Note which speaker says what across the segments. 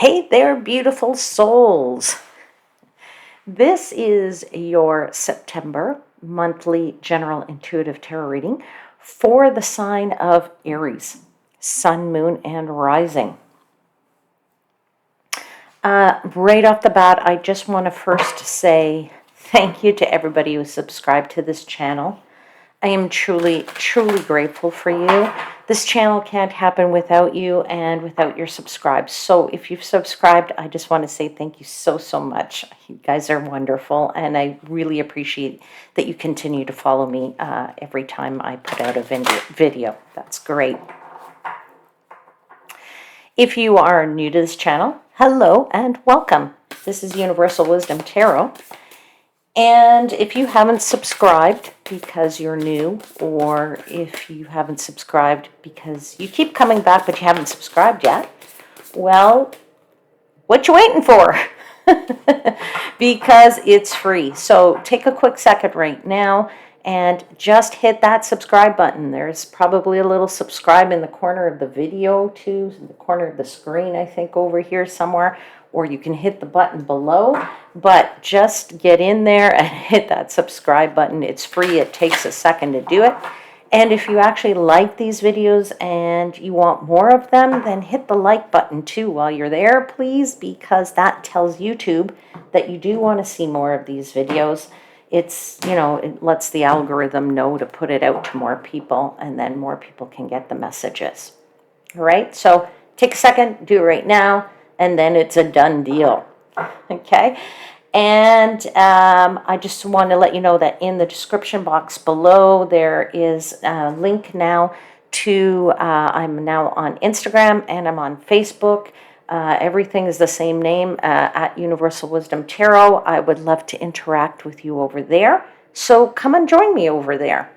Speaker 1: Hey there, beautiful souls. This is your September monthly general intuitive tarot reading for the sign of Aries, sun, moon, and rising. Right off the bat, I just want to first say thank you to everybody who subscribed to this channel. I am truly, truly grateful for you. This channel can't happen without you and without your subscribes. So if you've subscribed, I just want to say thank you so, so much. You guys are wonderful, and I really appreciate that you continue to follow me every time I put out a video. That's great. If you are new to this channel, hello and welcome. This is Universal Wisdom Tarot. And if you haven't subscribed because you're new, or if you haven't subscribed because you keep coming back but you haven't subscribed yet, well, what you waiting for? Because it's free. So take a quick second right now and just hit that subscribe button. There's probably a little subscribe in the corner of the video too, in the corner of the screen, I think, over here somewhere, or you can hit the button below, but just get in there and hit that subscribe button. It's free. It takes a second to do it. And if you actually like these videos and you want more of them, then hit the like button too while you're there, please, because that tells YouTube that you do want to see more of these videos. It's, it lets the algorithm know to put it out to more people, and then more people can get the messages. All right, so take a second, do it right now, and then it's a done deal. Okay. And I just want to let you know that in the description box below, there is a link now to, I'm now on Instagram and I'm on Facebook. Everything is the same name, at Universal Wisdom Tarot. I would love to interact with you over there. So come and join me over there.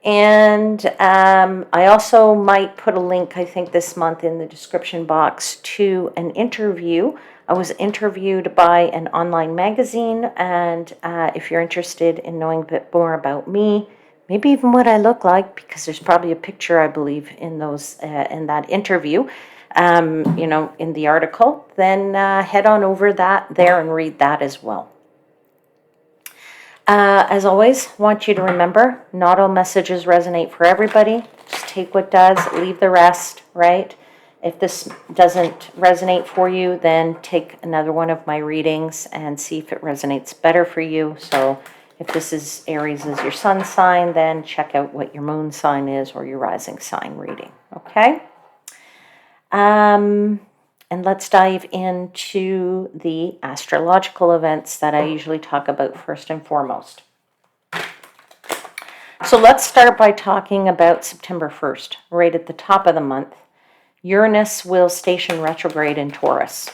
Speaker 1: And I also might put a link, I think, this month in the description box to an interview. I was interviewed by an online magazine, and if you're interested in knowing a bit more about me, maybe even what I look like, because there's probably a picture, I believe, in those in that interview, in the article, then head on over there and read that as well. As always, want you to remember, not all messages resonate for everybody. Just take what does, leave the rest, right? If this doesn't resonate for you, then take another one of my readings and see if it resonates better for you. So if this is Aries is your sun sign, then check out what your moon sign is or your rising sign reading, okay? And let's dive into the astrological events that I usually talk about first and foremost. So let's start by talking about September 1st, right at the top of the month. Uranus will station retrograde in Taurus.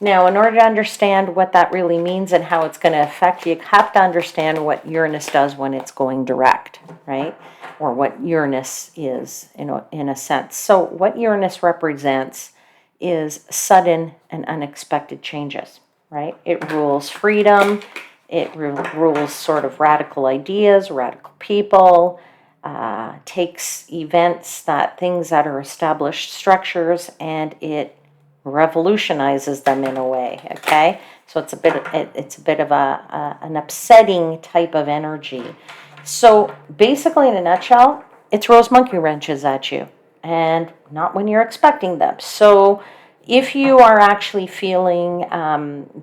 Speaker 1: Now, in order to understand what that really means and how it's going to affect you, you have to understand what Uranus does when it's going direct, right? Or what Uranus is, in a sense. So what Uranus represents is sudden and unexpected changes, right? It rules freedom. It rules sort of radical ideas, radical people, takes things that are established structures, and it revolutionizes them in a way, okay? So it's a bit of an upsetting type of energy. So basically, in a nutshell, it throws monkey wrenches at you, and not when you're expecting them. So if you are actually feeling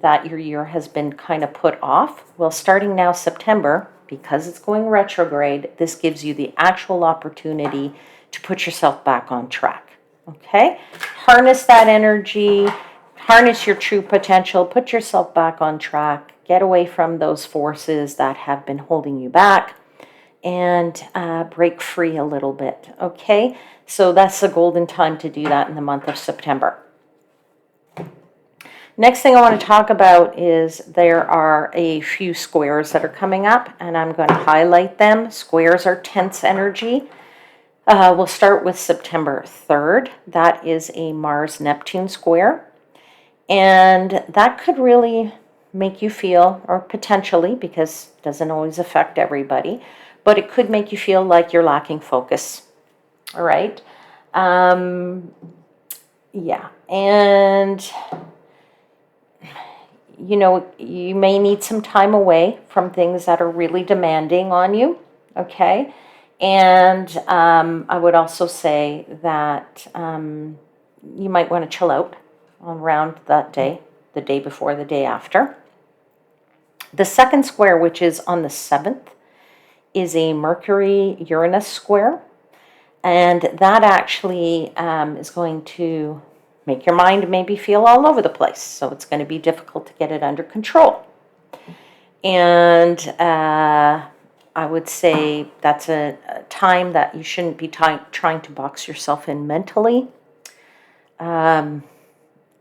Speaker 1: that your year has been kind of put off, well, starting now September, because it's going retrograde, this gives you the actual opportunity to put yourself back on track, okay? Harness that energy, harness your true potential, put yourself back on track, get away from those forces that have been holding you back, and break free a little bit, okay? So that's the golden time to do that in the month of September. Next thing I want to talk about is there are a few squares that are coming up, and I'm going to highlight them. Squares are tense energy. We'll start with September 3rd. That is a Mars-Neptune square, and that could really make you feel, or potentially, because it doesn't always affect everybody, but it could make you feel like you're lacking focus, all right? Yeah, and you know, you may need some time away from things that are really demanding on you, okay? And I would also say that you might want to chill out around that day, the day before, the day after. The second square, which is on the 7th, is a Mercury-Uranus square. And that actually is going to make your mind maybe feel all over the place. So it's going to be difficult to get it under control. And I would say that's a time that you shouldn't be trying to box yourself in mentally.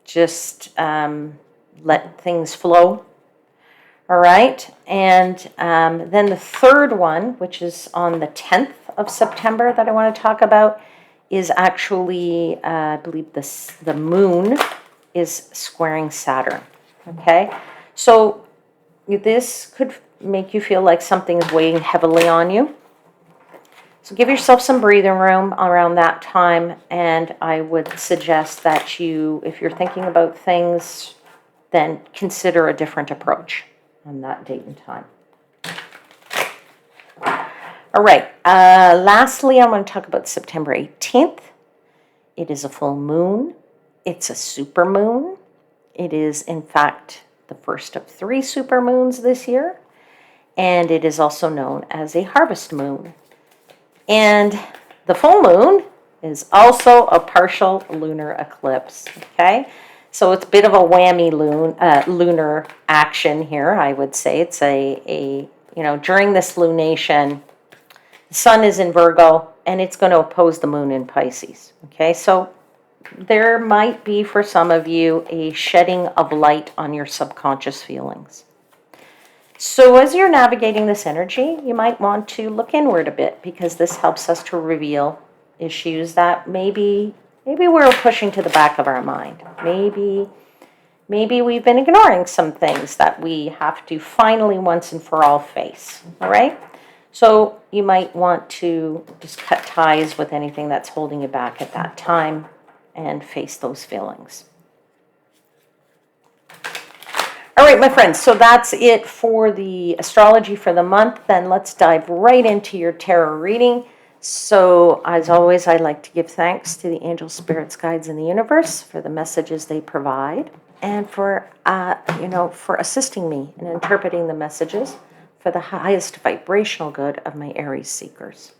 Speaker 1: Just let things flow. All right. And then the third one, which is on the 10th of September that I want to talk about, is actually, I believe the moon is squaring Saturn. Okay. So this could make you feel like something is weighing heavily on you. So give yourself some breathing room around that time. And I would suggest that you, if you're thinking about things, then consider a different approach on that date and time. All right. Lastly, I want to talk about September 18th. It is a full moon. It's a super moon. It is, in fact, the first of 3 super moons this year. And it is also known as a harvest moon. And the full moon is also a partial lunar eclipse. Okay. So it's a bit of a whammy lunar action here, I would say. It's during this lunation, the sun is in Virgo, and it's going to oppose the moon in Pisces. Okay, so there might be, for some of you, a shedding of light on your subconscious feelings. So as you're navigating this energy, you might want to look inward a bit, because this helps us to reveal issues that maybe we're pushing to the back of our mind. Maybe we've been ignoring some things that we have to finally once and for all face. All right? So you might want to just cut ties with anything that's holding you back at that time and face those feelings. All right, my friends, so that's it for the astrology for the month. Then let's dive right into your tarot reading. So, as always, I'd like to give thanks to the angels, spirits, guides in the universe for the messages they provide, and for assisting me in interpreting the messages for the highest vibrational good of my Aries seekers.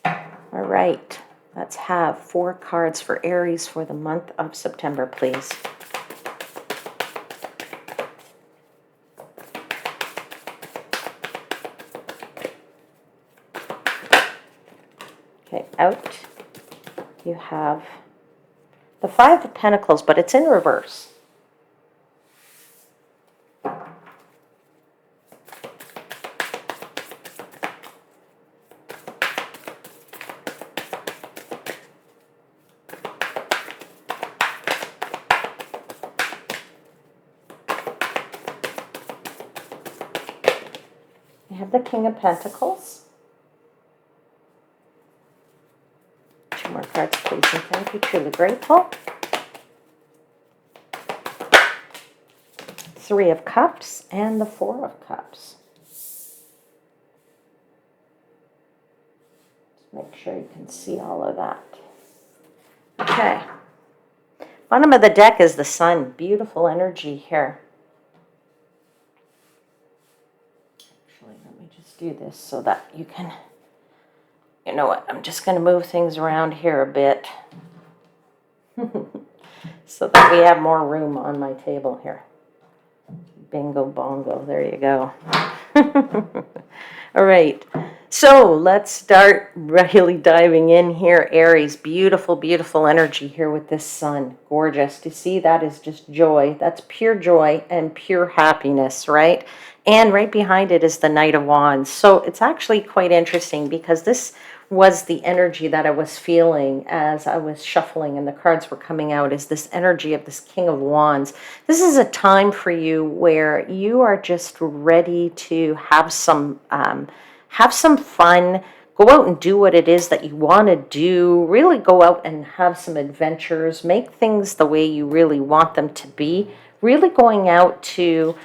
Speaker 1: All right, let's have 4 cards for Aries for the month of September, please. Okay, out you have the 5 of Pentacles, but it's in reverse. You have the King of Pentacles. 2 more cards, please, and thank you. Truly grateful. 3 of Cups and the 4 of Cups. Just make sure you can see all of that. Okay. Bottom of the deck is the Sun. Beautiful energy here. Actually, let me just do this so that you can... You know what? I'm just going to move things around here a bit so that we have more room on my table here. Bingo bongo. There you go. All right. So let's start really diving in here. Aries, beautiful, beautiful energy here with this Sun. Gorgeous. To see that is just joy. That's pure joy and pure happiness, right? And right behind it is the Knight of Wands. So it's actually quite interesting because this was the energy that I was feeling as I was shuffling and the cards were coming out, is this energy of this King of Wands. This is a time for you where you are just ready to have some fun, go out and do what it is that you want to do. Really go out and have some adventures. Make things the way you really want them to be. Really going out to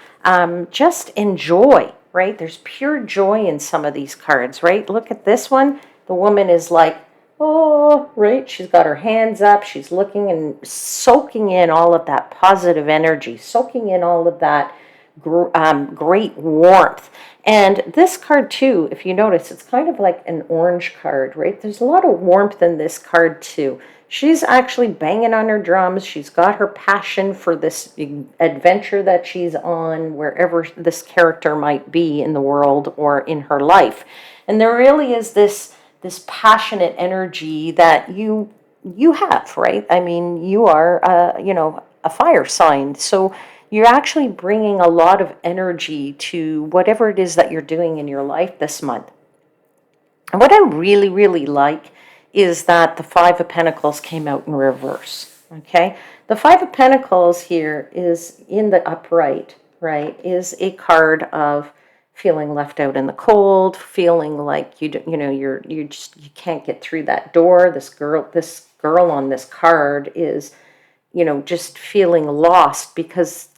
Speaker 1: just enjoy, right? There's pure joy in some of these cards, right? Look at this one. The woman is like, oh, right? She's got her hands up. She's looking and soaking in all of that positive energy, soaking in all of that great warmth. And this card too, if you notice, it's kind of like an orange card, right? There's a lot of warmth in this card too. She's actually banging on her drums. She's got her passion for this adventure that she's on, wherever this character might be in the world or in her life. And there really is this passionate energy that you have, right? I mean, you are, a fire sign. So you're actually bringing a lot of energy to whatever it is that you're doing in your life this month. And what I really, really like is that the Five of Pentacles came out in reverse, okay? The Five of Pentacles here is in the upright, right, is a card of feeling left out in the cold, feeling like you can't get through that door. This girl on this card is, just feeling lost because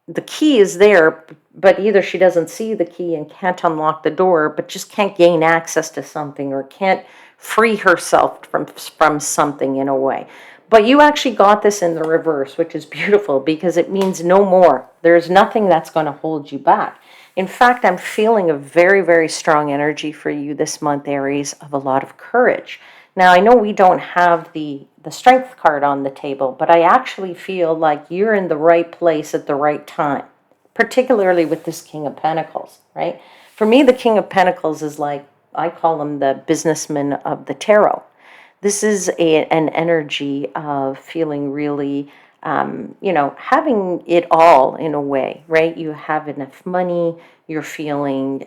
Speaker 1: the key is there, but either she doesn't see the key and can't unlock the door, but just can't gain access to something or can't free herself from something in a way. But you actually got this in the reverse, which is beautiful because it means no more. There's nothing that's going to hold you back. In fact, I'm feeling a very, very strong energy for you this month, Aries, of a lot of courage. Now, I know we don't have the strength card on the table, but I actually feel like you're in the right place at the right time, particularly with this King of Pentacles, right? For me, the King of Pentacles is like, I call him the businessman of the tarot. This is an energy of feeling really, having it all in a way, right? You have enough money. You're feeling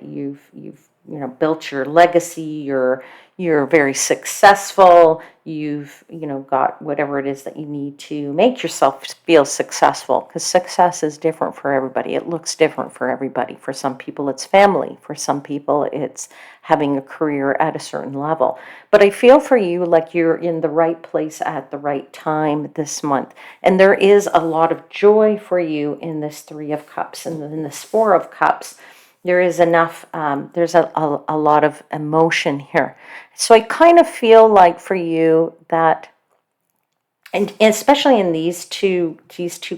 Speaker 1: you've built your legacy. You're very successful. You've got whatever it is that you need to make yourself feel successful, because success is different for everybody. It looks different for everybody. For some people it's family, for some people it's having a career at a certain level. But I feel for you like you're in the right place at the right time this month, and there is a lot of joy for you in this Three of Cups and in this Four of Cups. There is enough, there's a lot of emotion here. So I kind of feel like for you that, and especially in these two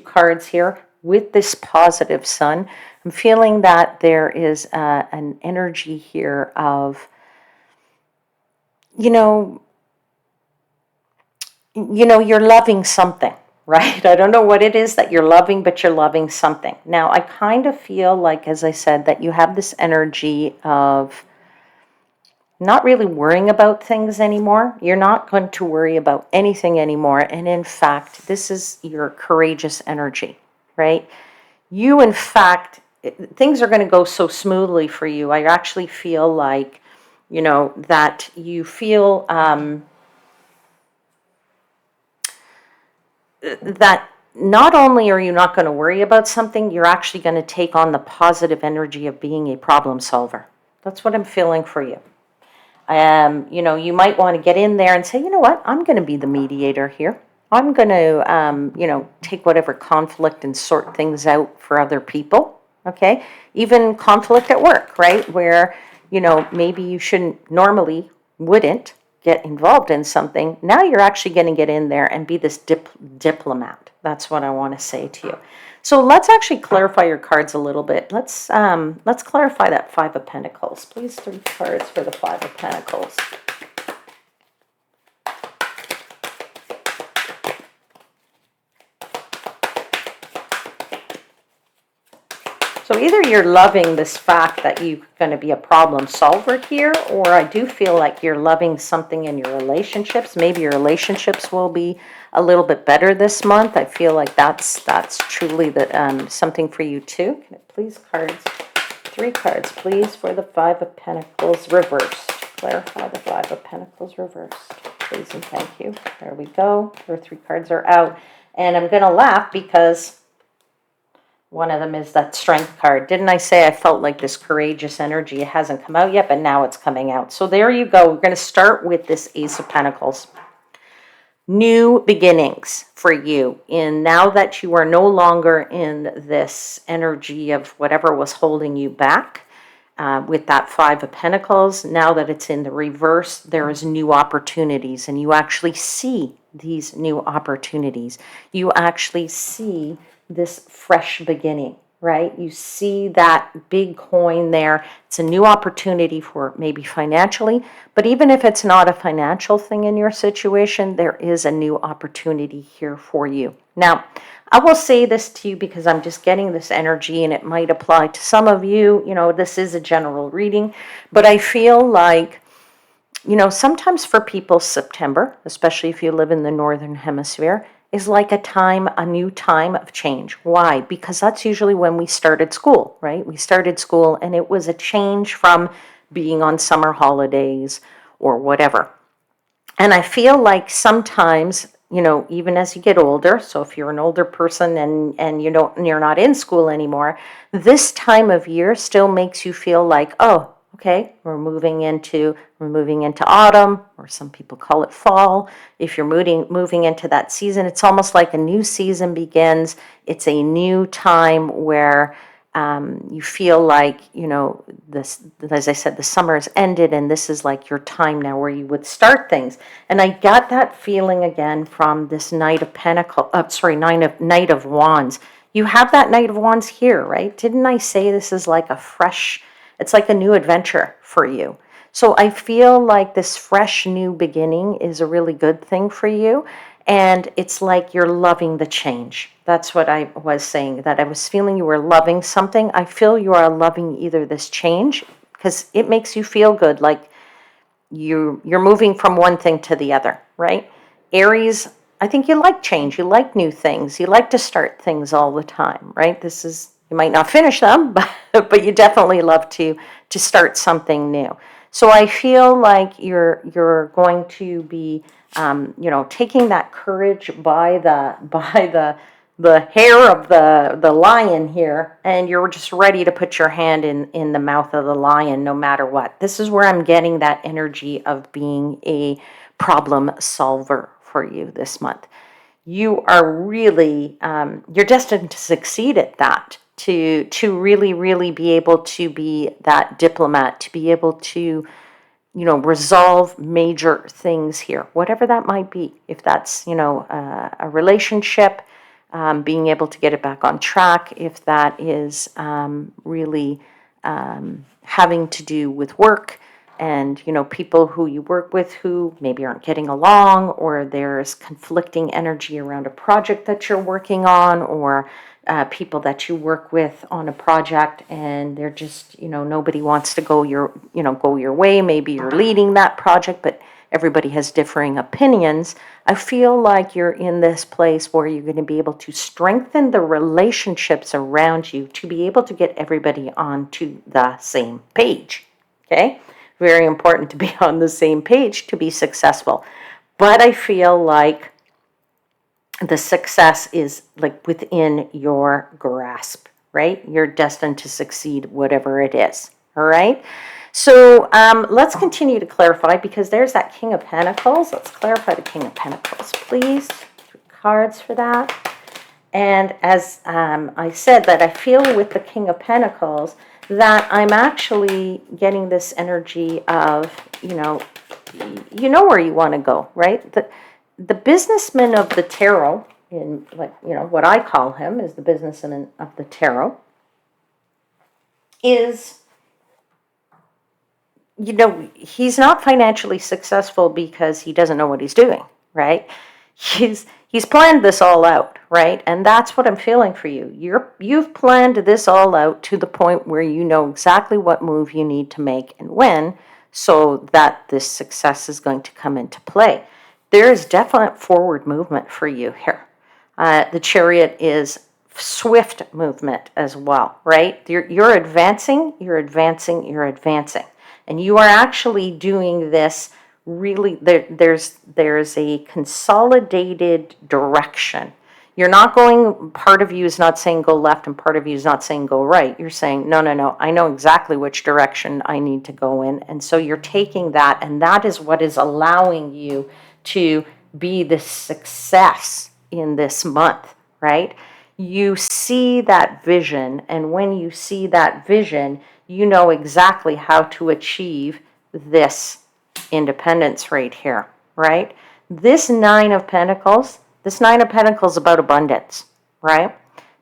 Speaker 1: cards here, with this positive sun, I'm feeling that there is an energy here of, you're loving something, right? I don't know what it is that you're loving, but you're loving something. Now, I kind of feel like, as I said, that you have this energy of not really worrying about things anymore. You're not going to worry about anything anymore. And in fact, this is your courageous energy, right? You, in fact, things are going to go so smoothly for you. I actually feel like, that you feel that not only are you not going to worry about something, you're actually going to take on the positive energy of being a problem solver. That's what I'm feeling for you. You might want to get in there and say, you know what, I'm going to be the mediator here. I'm going to, take whatever conflict and sort things out for other people, okay? Even conflict at work, right? Where, maybe you normally wouldn't get involved in something. Now you're actually going to get in there and be this diplomat. That's what I want to say to you. So let's actually clarify your cards a little bit. Let's clarify that Five of Pentacles. Please, 3 cards for the Five of Pentacles. So either you're loving this fact that you're going to be a problem solver here, or I do feel like you're loving something in your relationships. Maybe your relationships will be a little bit better this month. I feel like that's truly something for you too. Can it please, 3 cards, please, for the Five of Pentacles reversed. Clarify the Five of Pentacles reversed, please and thank you. There we go. Your 3 cards are out. And I'm going to laugh because One of them is that strength card. Didn't I say I felt like this courageous energy? It hasn't come out yet, but now it's coming out. So there you go. We're going to start with this Ace of Pentacles. New beginnings for you. And now that you are no longer in this energy of whatever was holding you back, with that Five of Pentacles, now that it's in the reverse, there is new opportunities, and you actually see these new opportunities. You actually see this fresh beginning, right? You see that big coin there. It's a new opportunity for maybe financially, but even if it's not a financial thing in your situation, there is a new opportunity here for you. Now, I will say this to you because I'm just getting this energy, and it might apply to some of you. You know, this is a general reading, but I feel like, you know, sometimes for people, September, especially if you live in the Northern Hemisphere, is like a new time of change. Why? Because that's usually when we started school, right? We started school and it was a change from being on summer holidays or whatever. And I feel like sometimes, you know, even as you get older, so if you're an older person and you're not in school anymore, this time of year still makes you feel like, oh, okay, we're moving into autumn, or some people call it fall. If you're moving into that season, it's almost like a new season begins. It's a new time where you feel like, you know, this, as I said, the summer has ended, and this is like your time now where you would start things. And I got that feeling again from this Knight of Knight of Wands. You have that Knight of Wands here, right? Didn't I say this is like it's like a new adventure for you? So I feel like this fresh new beginning is a really good thing for you. And it's like you're loving the change. That's what I was saying, that I was feeling you were loving something. I feel you are loving either this change because it makes you feel good, like you're moving from one thing to the other, right? Aries, I think you like change. You like new things. You like to start things all the time, right? You might not finish them, but you definitely love to start something new. So I feel like you're going to be, taking that courage by the hair of the lion here, and you're just ready to put your hand in the mouth of the lion no matter what. This is where I'm getting that energy of being a problem solver for you this month. You are really, you're destined to succeed at that, to really, really be able to be that diplomat, to be able to, resolve major things here, whatever that might be. If that's, a relationship, being able to get it back on track. If that is really having to do with work and, people who you work with who maybe aren't getting along, or there's conflicting energy around a project that you're working on, or people that you work with on a project and they're just, nobody wants to go your way. Maybe you're leading that project, but everybody has differing opinions. I feel like you're in this place where you're going to be able to strengthen the relationships around you to be able to get everybody onto the same page. Okay? Very important to be on the same page to be successful. But I feel like the success is like within your grasp, right? You're destined to succeed, whatever it is. All right. So let's continue to clarify, because there's that King of Pentacles. Let's clarify the King of Pentacles, please. 3 cards for that. And as I said, that I feel with the King of Pentacles that I'm actually getting this energy of, you know where you want to go, right? The businessman of the tarot, in what I call him is the businessman of the tarot, is, he's not financially successful because he doesn't know what he's doing, right? He's planned this all out, right? And that's what I'm feeling for you. You've planned this all out to the point where you know exactly what move you need to make and when, so that this success is going to come into play. There is definite forward movement for you here. The Chariot is swift movement as well, right? You're advancing, you're advancing, you're advancing. And you are actually doing this really, there's a consolidated direction. You're not going, part of you is not saying go left and part of you is not saying go right. You're saying, no, no, no, I know exactly which direction I need to go in. And so you're taking that, and that is what is allowing you to be the success in this month, right? You see that vision, and when you see that vision, you know exactly how to achieve this independence right here, right? This Nine of Pentacles is about abundance, right?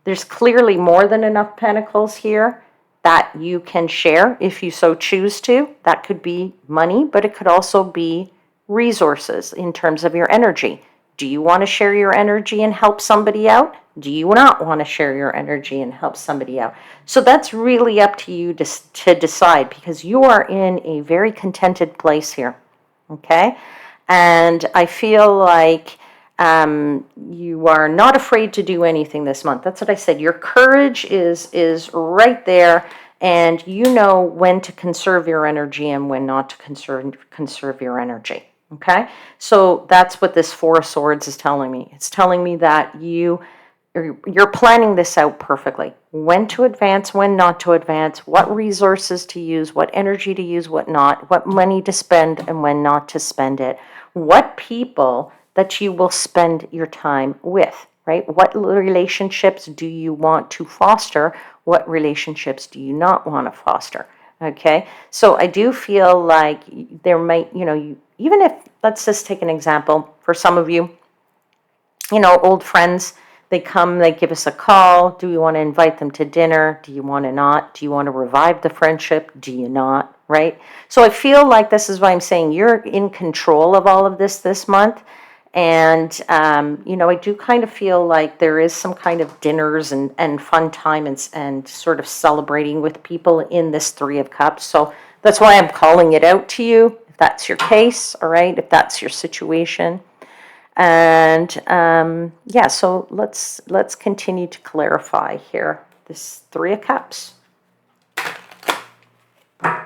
Speaker 1: There's clearly more than enough pentacles here that you can share if you so choose to. That could be money, but it could also be resources in terms of your energy. Do you want to share your energy and help somebody out? Do you not want to share your energy and help somebody out? So that's really up to you to decide, because you are in a very contented place here, okay? And I feel like you are not afraid to do anything this month. That's what I said. Your courage is right there, and you know when to conserve your energy and when not to conserve your energy. Okay, so that's what this Four of Swords is telling me. It's telling me that you're planning this out perfectly. When to advance, when not to advance, what resources to use, what energy to use, what not, what money to spend and when not to spend it, what people that you will spend your time with, right? What relationships do you want to foster? What relationships do you not want to foster? Okay, so I do feel like there might, even if, let's just take an example for some of you, old friends, they come, they give us a call. Do you want to invite them to dinner? Do you want to not? Do you want to revive the friendship? Do you not? Right? So I feel like this is why I'm saying you're in control of all of this month. And, I do kind of feel like there is some kind of dinners and fun time and sort of celebrating with people in this Three of Cups. So that's why I'm calling it out to you, if that's your case, all right, if that's your situation. And yeah, so let's continue to clarify here. This Three of Cups. I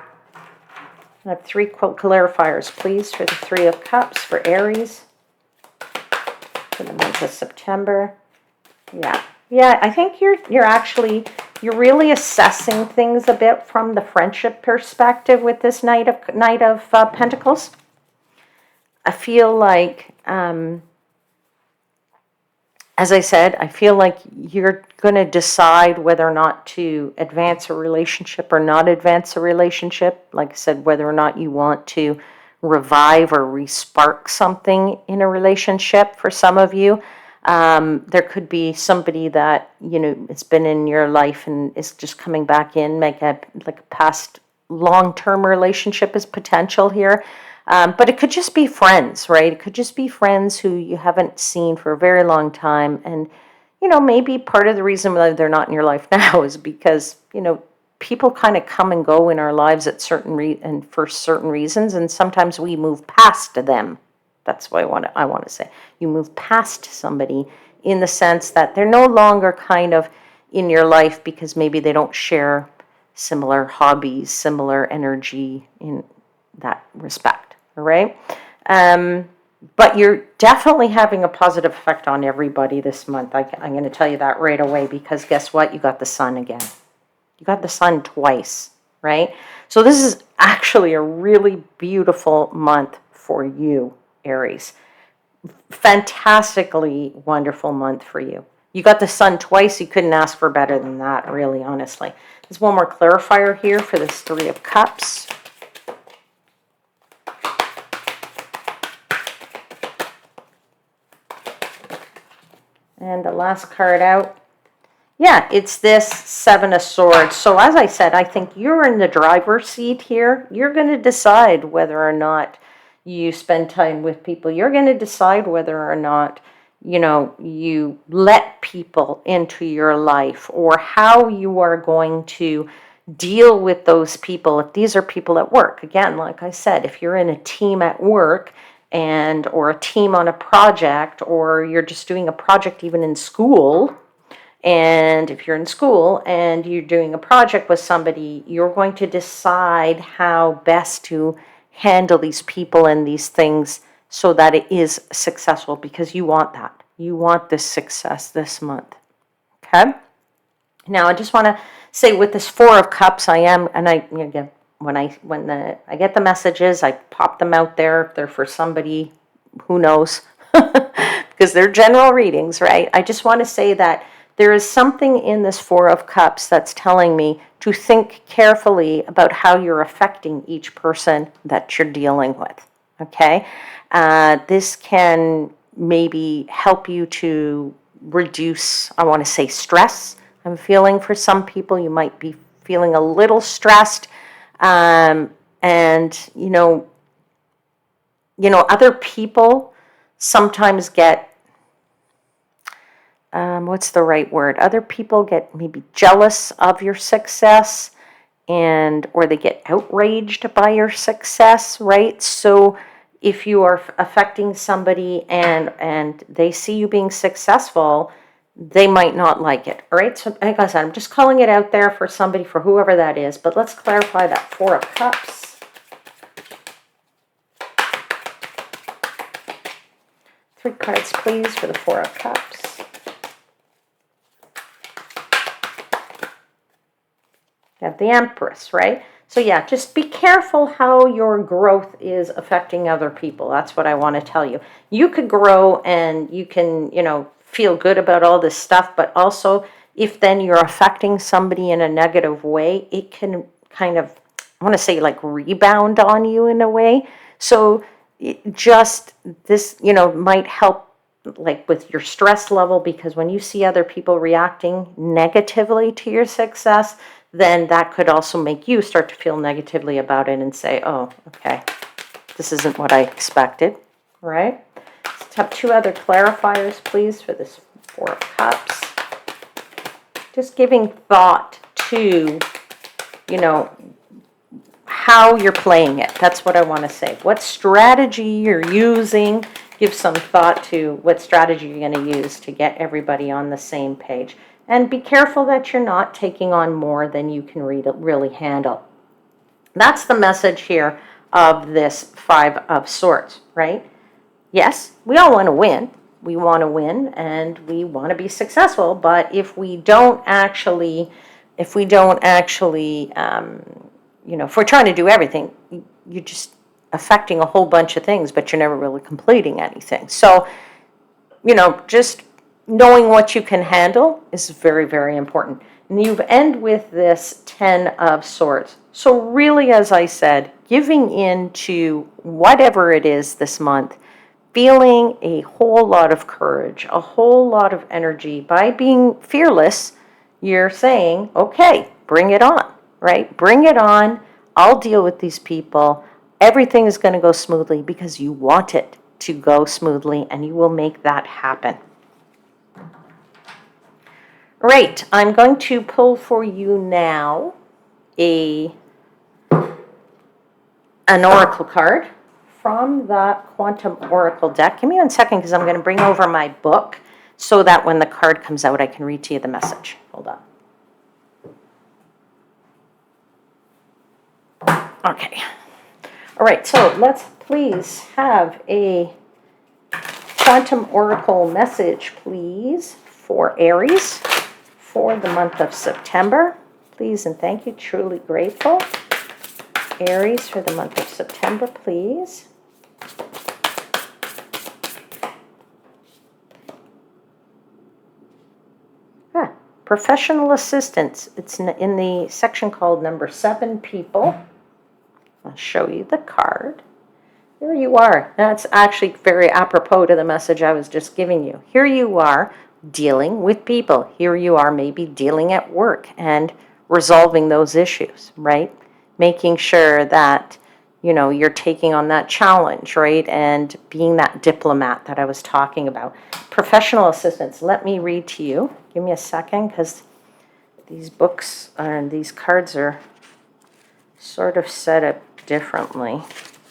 Speaker 1: have 3 clarifiers, please, for the Three of Cups for Aries for the month of September. Yeah, I think you're really assessing things a bit from the friendship perspective with this Knight of Pentacles. I feel like, as I said, I feel like you're going to decide whether or not to advance a relationship or not advance a relationship. Like I said, whether or not you want to revive or respark something in a relationship for some of you. There could be somebody that, it's been in your life and is just coming back in, like a past long-term relationship is potential here. But it could just be friends, right? It could just be friends who you haven't seen for a very long time. And, maybe part of the reason why they're not in your life now is because, people kind of come and go in our lives at for certain reasons. And sometimes we move past them. That's what I want to say. You move past somebody in the sense that they're no longer kind of in your life because maybe they don't share similar hobbies, similar energy in that respect. All right. But you're definitely having a positive effect on everybody this month. I'm going to tell you that right away, because guess what? You got the sun again. You got the sun twice, right? So this is actually a really beautiful month for you, Aries. Fantastically wonderful month for you. You got the sun twice. You couldn't ask for better than that, really, honestly. There's one more clarifier here for this Three of Cups. And the last card out. Yeah, it's this Seven of Swords. So as I said, I think you're in the driver's seat here. You're going to decide whether or not you spend time with people. You're going to decide whether or not, you let people into your life, or how you are going to deal with those people. If these are people at work, again, like I said, if you're in a team at work or a team on a project, or you're just doing a project even in school, and if you're in school and you're doing a project with somebody, you're going to decide how best to handle these people and these things so that it is successful, because you want that. You want this success this month. Okay? Now, I just want to say with this Four of Cups, I am, and I, again, when I get the messages, I pop them out there. If they're for somebody, who knows, because they're general readings, right? I just want to say that there is something in this Four of Cups that's telling me to think carefully about how you're affecting each person that you're dealing with, okay? This can maybe help you to reduce, I want to say, stress. I'm feeling for some people you might be feeling a little stressed, and other people sometimes get what's the right word? Other people get maybe jealous of your success, or they get outraged by your success, right? So if you are affecting somebody and they see you being successful, they might not like it, all right? So like I said, I'm just calling it out there for somebody, for whoever that is, but let's clarify that Four of Cups. 3 cards, please, for the Four of Cups. You have the Empress, right? So yeah, just be careful how your growth is affecting other people. That's what I want to tell you. You could grow and you can, feel good about all this stuff, but also if then you're affecting somebody in a negative way, it can kind of, I want to say, like, rebound on you in a way. So this, might help, like, with your stress level, because when you see other people reacting negatively to your success, then that could also make you start to feel negatively about it and say, oh, okay, this isn't what I expected, right? Let's have 2 other clarifiers, please, for this Four of Cups. Just giving thought to, how you're playing it. That's what I want to say. What strategy you're using. Give some thought to what strategy you're going to use to get everybody on the same page. And be careful that you're not taking on more than you can really handle. That's the message here of this Five of Swords, right? Yes, we all want to win. We want to win and we want to be successful. But if we don't actually, if we're trying to do everything, you're just affecting a whole bunch of things, but you're never really completing anything. So, just knowing what you can handle is very, very important. And you end with this 10 of Swords. So really, as I said, giving in to whatever it is this month, feeling a whole lot of courage, a whole lot of energy. By being fearless, you're saying, okay, bring it on, right? Bring it on. I'll deal with these people. Everything is going to go smoothly because you want it to go smoothly, and you will make that happen. Right, I'm going to pull for you now an oracle card from the Quantum Oracle deck. Give me 1 second because I'm going to bring over my book so that when the card comes out, I can read to you the message. Hold on. Okay. All right, so let's please have a Quantum Oracle message, please, for Aries for the month of September. Please and thank you. Truly grateful. Aries for the month of September, please. Professional assistance. It's in the section called number 7, people. I'll show you the card. Here you are. That's actually very apropos to the message I was just giving you. Here you are dealing with people. Here you are maybe dealing at work and resolving those issues, right? Making sure that, you're taking on that challenge, right? And being that diplomat that I was talking about. Professional assistance. Let me read to you. Give me a second, because these these cards are sort of set up differently.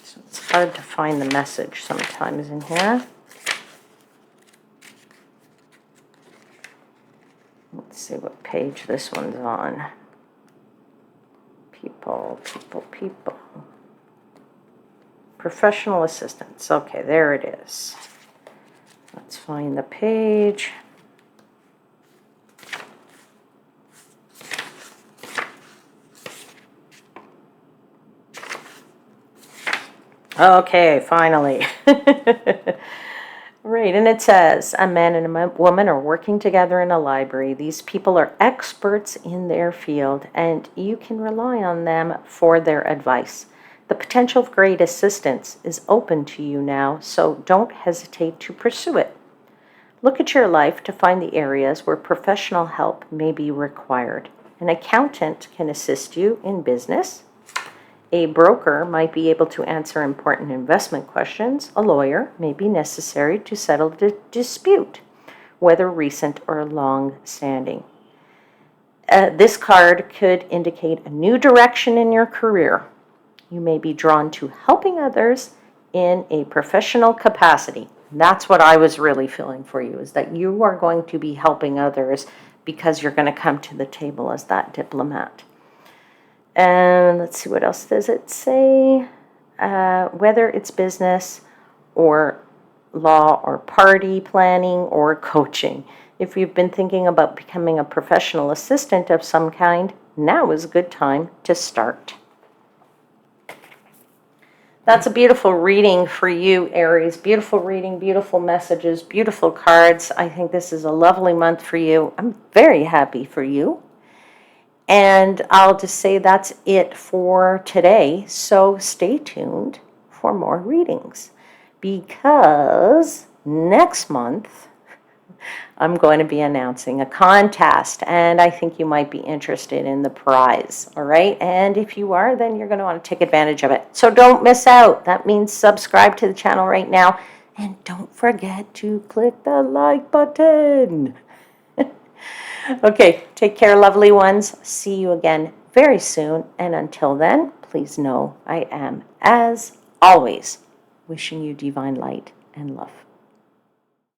Speaker 1: So it's hard to find the message sometimes in here. Let's see what page this one's on. People. Professional assistance. Okay, there it is. Let's find the page. Okay, finally. Right, and it says a man and a woman are working together in a library. These people are experts in their field, and you can rely on them for their advice. The potential of great assistance is open to you now, so don't hesitate to pursue it. Look at your life to find the areas where professional help may be required. An accountant can assist you in business. A broker might be able to answer important investment questions. A lawyer may be necessary to settle the dispute, whether recent or long-standing. This card could indicate a new direction in your career. You may be drawn to helping others in a professional capacity. That's what I was really feeling for you, is that you are going to be helping others because you're going to come to the table as that diplomat. And let's see, what else does it say? Whether it's business or law or party planning or coaching. If you've been thinking about becoming a professional assistant of some kind, now is a good time to start. That's a beautiful reading for you, Aries. Beautiful reading, beautiful messages, beautiful cards. I think this is a lovely month for you. I'm very happy for you. And I'll just say that's it for today. So stay tuned for more readings, because next month I'm going to be announcing a contest, and I think you might be interested in the prize, all right? And if you are, then you're going to want to take advantage of it. So don't miss out. That means subscribe to the channel right now, and don't forget to click the like button. Okay, take care, lovely ones. See you again very soon. And until then, please know I am, as always, wishing you divine light and love.